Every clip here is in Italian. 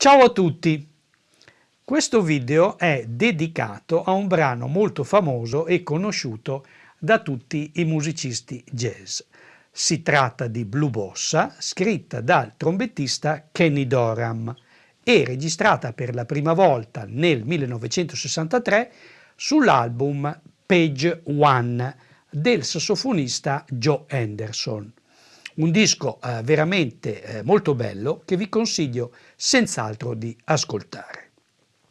Ciao a tutti! Questo video è dedicato a un brano molto famoso e conosciuto da tutti i musicisti jazz. Si tratta di Blue Bossa, scritta dal trombettista Kenny Dorham e registrata per la prima volta nel 1963 sull'album Page One del sassofonista Joe Henderson. Un disco veramente molto bello che vi consiglio senz'altro di ascoltare.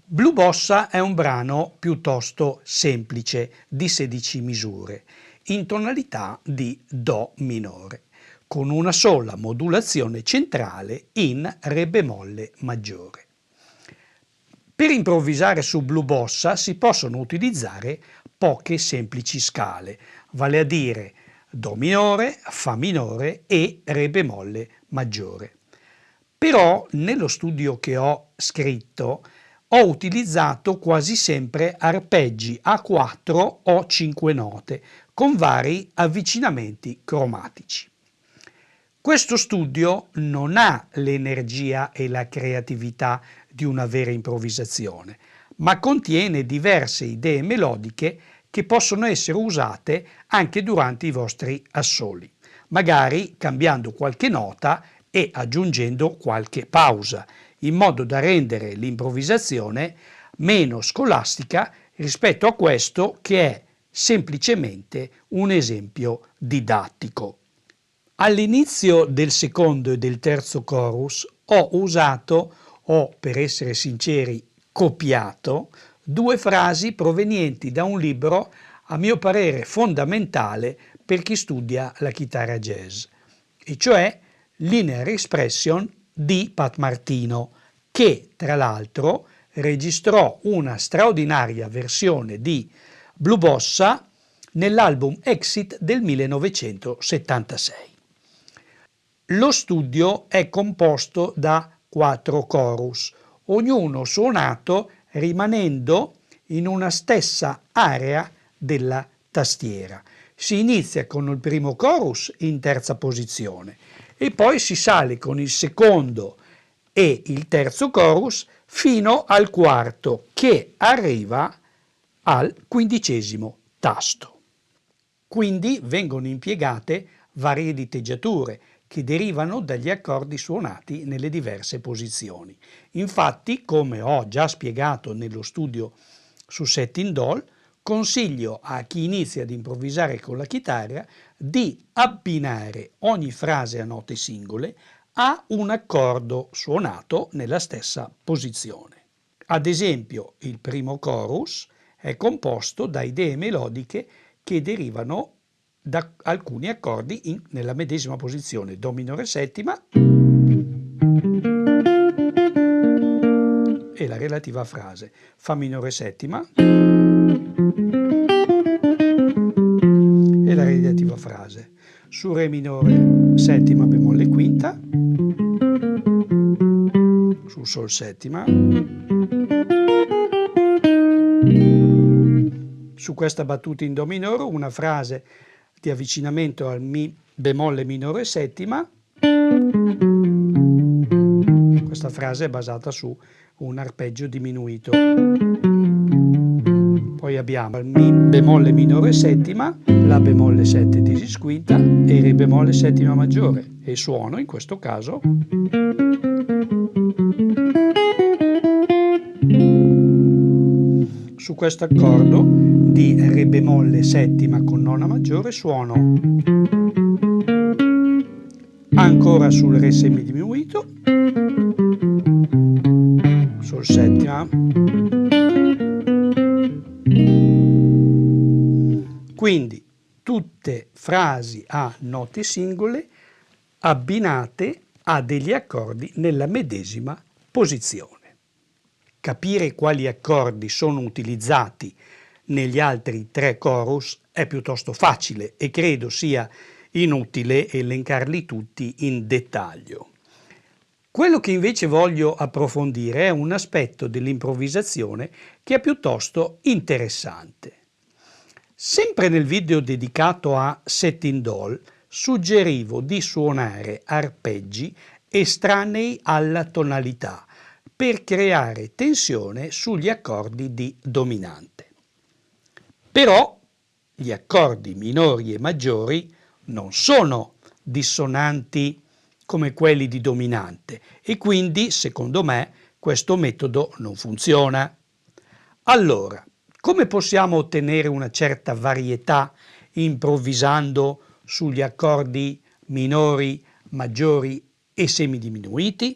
Blue Bossa è un brano piuttosto semplice di 16 misure in tonalità di Do minore con una sola modulazione centrale in Re bemolle maggiore. Per improvvisare su Blue Bossa si possono utilizzare poche semplici scale, vale a dire Do minore, Fa minore e Re bemolle maggiore. Però nello studio che ho scritto ho utilizzato quasi sempre arpeggi a 4 o 5 note con vari avvicinamenti cromatici. Questo studio non ha l'energia e la creatività di una vera improvvisazione, ma contiene diverse idee melodiche che possono essere usate anche durante i vostri assoli, magari cambiando qualche nota e aggiungendo qualche pausa, in modo da rendere l'improvvisazione meno scolastica rispetto a questo che è semplicemente un esempio didattico. All'inizio del secondo e del terzo chorus ho usato, o per essere sinceri, copiato, due frasi provenienti da un libro a mio parere fondamentale per chi studia la chitarra jazz, e cioè Linear Expression di Pat Martino, che tra l'altro registrò una straordinaria versione di Blue Bossa nell'album Exit del 1976. Lo studio è composto da 4 chorus, ognuno suonato rimanendo in una stessa area della tastiera. Si inizia con il primo chorus in terza posizione e poi si sale con il secondo e il terzo chorus fino al quarto, che arriva al 15° tasto. Quindi vengono impiegate varie diteggiature che derivano dagli accordi suonati nelle diverse posizioni. Infatti, come ho già spiegato nello studio su Setting Doll, consiglio a chi inizia ad improvvisare con la chitarra di abbinare ogni frase a note singole a un accordo suonato nella stessa posizione. Ad esempio, il primo chorus è composto da idee melodiche che derivano da alcuni accordi nella medesima posizione: Do minore settima e la relativa frase, Fa minore settima e la relativa frase, su Re minore settima bemolle quinta, su Sol settima, su questa battuta in Do minore una frase di avvicinamento al Mi bemolle minore settima. Questa frase è basata su un arpeggio diminuito. Poi abbiamo il Mi bemolle minore settima, La bemolle 7 diesis quinta e il Re bemolle settima maggiore, e suono in questo caso su questo accordo di Re bemolle settima con nona maggiore, suono ancora sul Re semidiminuito, Sol settima, quindi tutte frasi a note singole abbinate a degli accordi nella medesima posizione. Capire quali accordi sono utilizzati negli altri 3 chorus è piuttosto facile e credo sia inutile elencarli tutti in dettaglio. Quello che invece voglio approfondire è un aspetto dell'improvvisazione che è piuttosto interessante. Sempre nel video dedicato a Setting Doll suggerivo di suonare arpeggi estranei alla tonalità, per creare tensione sugli accordi di dominante. Però gli accordi minori e maggiori non sono dissonanti come quelli di dominante e quindi, secondo me, questo metodo non funziona. Allora, come possiamo ottenere una certa varietà improvvisando sugli accordi minori, maggiori e semidiminuiti?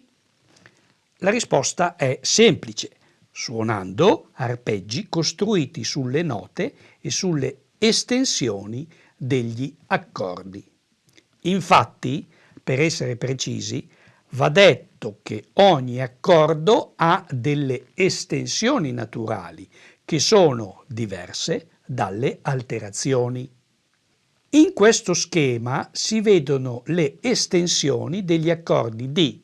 La risposta è semplice, suonando arpeggi costruiti sulle note e sulle estensioni degli accordi. Infatti, per essere precisi, va detto che ogni accordo ha delle estensioni naturali che sono diverse dalle alterazioni. In questo schema si vedono le estensioni degli accordi di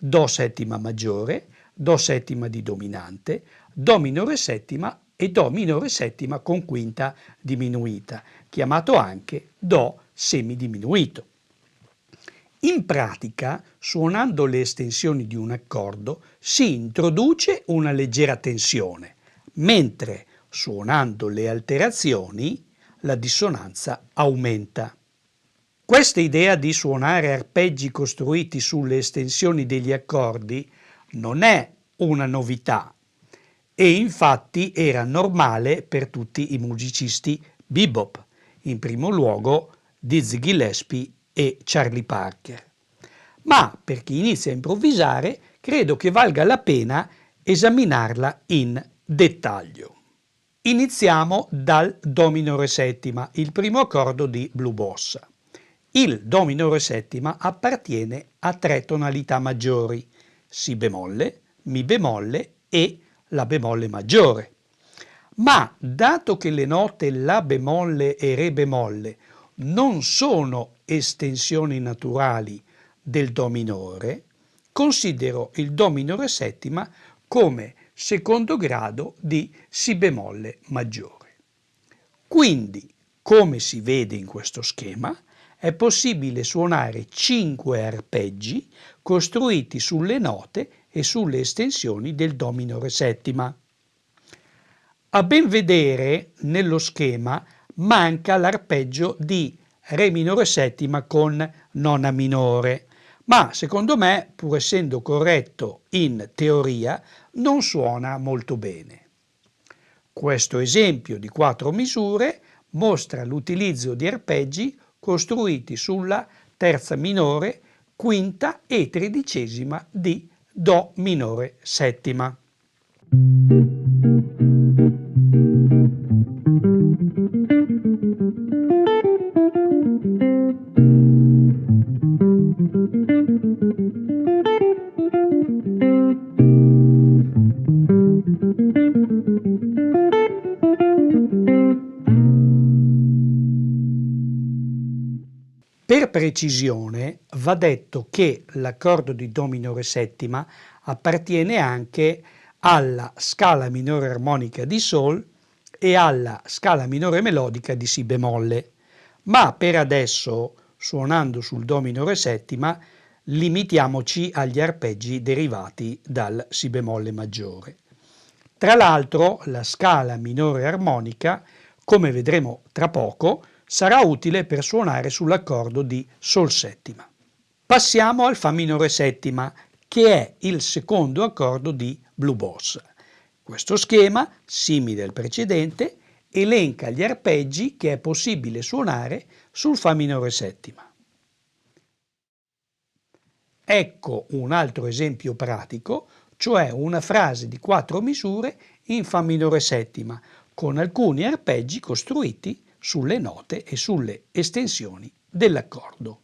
Do settima maggiore, Do settima di dominante, Do minore settima e Do minore settima con quinta diminuita, chiamato anche Do semidiminuito. In pratica, suonando le estensioni di un accordo, si introduce una leggera tensione, mentre suonando le alterazioni la dissonanza aumenta. Questa idea di suonare arpeggi costruiti sulle estensioni degli accordi non è una novità e infatti era normale per tutti i musicisti bebop, in primo luogo Dizzy Gillespie e Charlie Parker. Ma per chi inizia a improvvisare, credo che valga la pena esaminarla in dettaglio. Iniziamo dal Do minore settima, il primo accordo di Blue Bossa. Il Do minore settima appartiene a tre tonalità maggiori, Si bemolle, Mi bemolle e La bemolle maggiore. Ma dato che le note La bemolle e Re bemolle non sono estensioni naturali del Do minore, considero il Do minore settima come secondo grado di Si bemolle maggiore. Quindi, come si vede in questo schema, è possibile suonare 5 arpeggi costruiti sulle note e sulle estensioni del Do minore settima. A ben vedere, nello schema manca l'arpeggio di Re minore settima con nona minore, ma secondo me, pur essendo corretto in teoria, non suona molto bene. Questo esempio di 4 misure mostra l'utilizzo di arpeggi costruiti sulla terza minore, quinta e tredicesima di Do minore settima. Per precisione va detto che l'accordo di Do minore settima appartiene anche alla scala minore armonica di Sol e alla scala minore melodica di Si bemolle, ma per adesso, suonando sul Do minore settima, limitiamoci agli arpeggi derivati dal Si bemolle maggiore. Tra l'altro, la scala minore armonica, come vedremo tra poco, sarà utile per suonare sull'accordo di Sol settima. Passiamo al Fa minore settima, che è il secondo accordo di Blue Bossa. Questo schema, simile al precedente, elenca gli arpeggi che è possibile suonare sul Fa minore settima. Ecco un altro esempio pratico, cioè una frase di 4 misure in Fa minore settima, con alcuni arpeggi costruiti sulle note e sulle estensioni dell'accordo.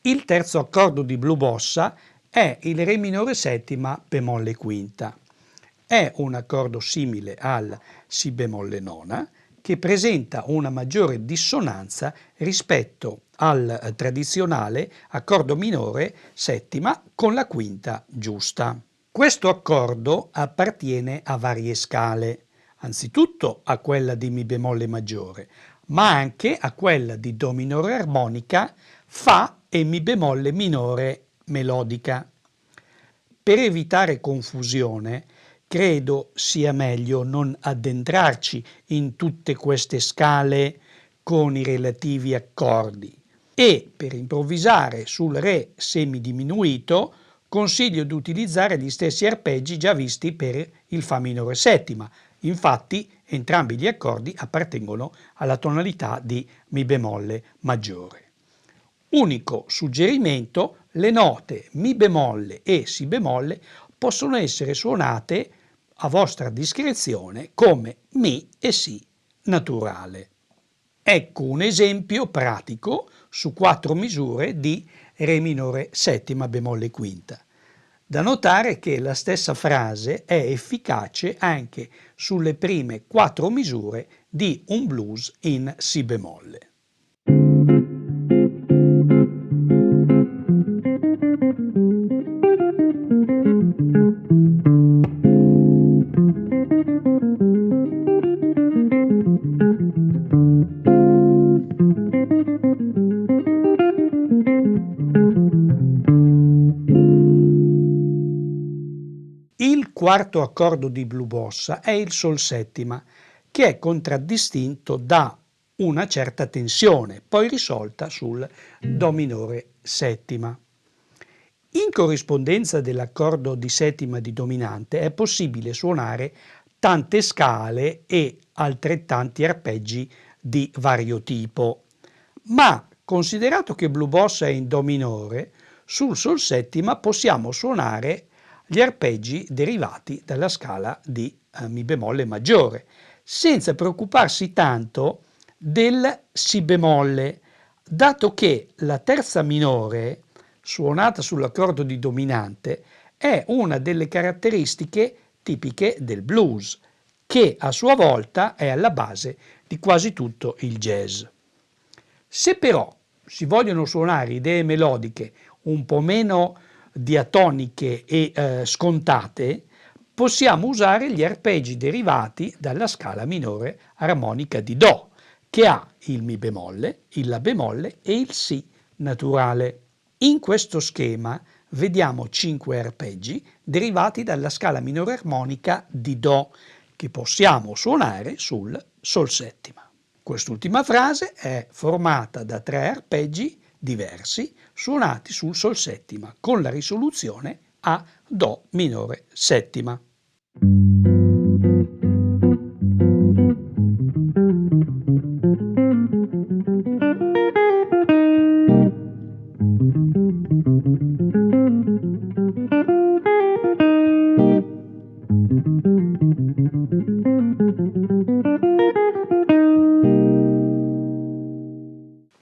Il terzo accordo di Blue Bossa è il Re minore settima bemolle quinta. È un accordo simile al Si bemolle nona, che presenta una maggiore dissonanza rispetto al tradizionale accordo minore settima con la quinta giusta. Questo accordo appartiene a varie scale, anzitutto a quella di Mi bemolle maggiore, ma anche a quella di Do minore armonica, Fa e Mi bemolle minore melodica. Per evitare confusione, credo sia meglio non addentrarci in tutte queste scale con i relativi accordi e per improvvisare sul Re semidiminuito consiglio di utilizzare gli stessi arpeggi già visti per il Fa minore settima. Infatti entrambi gli accordi appartengono alla tonalità di Mi bemolle maggiore. Unico suggerimento: le note Mi bemolle e Si bemolle possono essere suonate a vostra discrezione come Mi e Si naturale. Ecco un esempio pratico su 4 misure di Re minore settima bemolle quinta. Da notare che la stessa frase è efficace anche sulle prime 4 misure di un blues in Si bemolle. Il quarto accordo di Blue Bossa è il Sol settima, che è contraddistinto da una certa tensione, poi risolta sul Do minore settima. In corrispondenza dell'accordo di settima di dominante è possibile suonare tante scale e altrettanti arpeggi di vario tipo, ma considerato che Blue Bossa è in Do minore, sul Sol settima possiamo suonare gli arpeggi derivati dalla scala di Mi bemolle maggiore, senza preoccuparsi tanto del Si bemolle, dato che la terza minore, suonata sull'accordo di dominante, è una delle caratteristiche tipiche del blues, che a sua volta è alla base di quasi tutto il jazz. Se però si vogliono suonare idee melodiche un po' meno diatoniche e scontate, possiamo usare gli arpeggi derivati dalla scala minore armonica di Do, che ha il Mi bemolle, il La bemolle e il Si naturale. In questo schema vediamo 5 arpeggi derivati dalla scala minore armonica di Do, che possiamo suonare sul Sol settima. Quest'ultima frase è formata da 3 arpeggi diversi suonati sul Sol settima con la risoluzione a Do minore settima.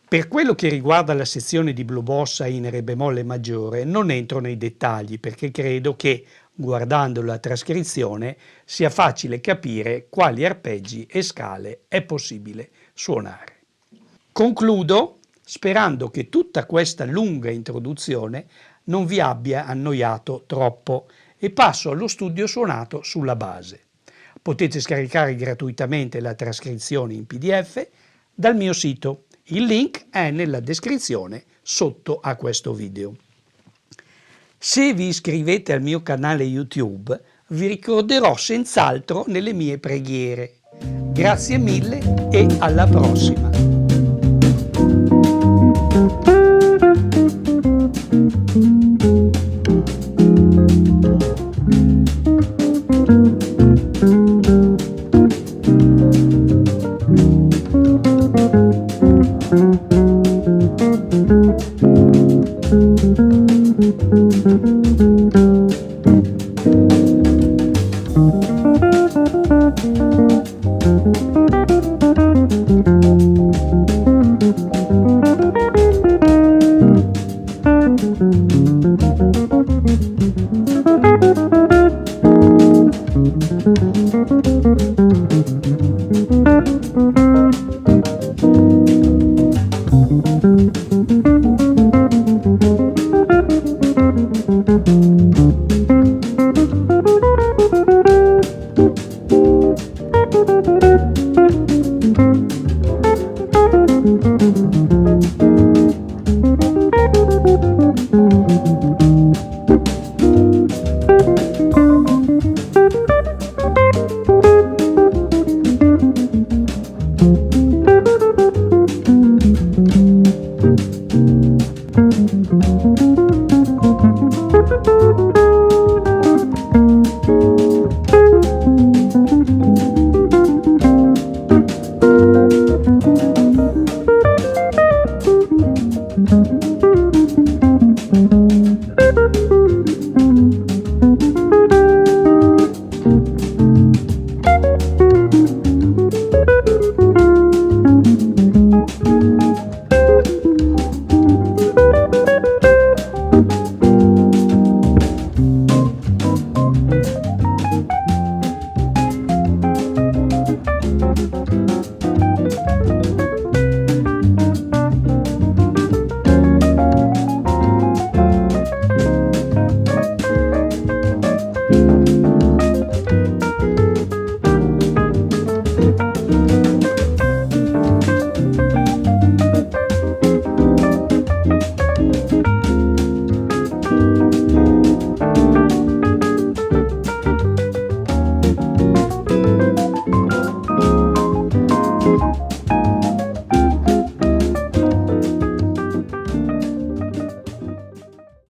Per quello che riguarda la sezione di Blue Bossa in Re bemolle maggiore non entro nei dettagli perché credo che, guardando la trascrizione, sia facile capire quali arpeggi e scale è possibile suonare. Concludo sperando che tutta questa lunga introduzione non vi abbia annoiato troppo e passo allo studio suonato sulla base. Potete scaricare gratuitamente la trascrizione in PDF dal mio sito. Il link è nella descrizione sotto a questo video. Se vi iscrivete al mio canale YouTube, vi ricorderò senz'altro nelle mie preghiere. Grazie mille e alla prossima!